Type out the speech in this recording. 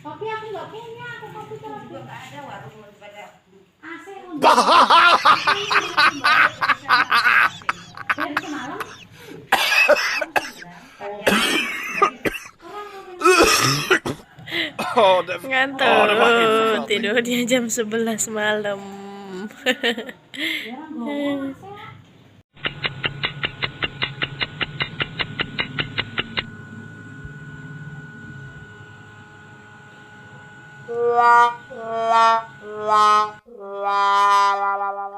Kopi aku nggak punya, aku kopi kalau Juga nggak ada warung pada AC dari semalam. Oh, udah makin Ngantuk, sedap. tidurnya jam 11 malam. Orang bawa AC. La la la la la la la.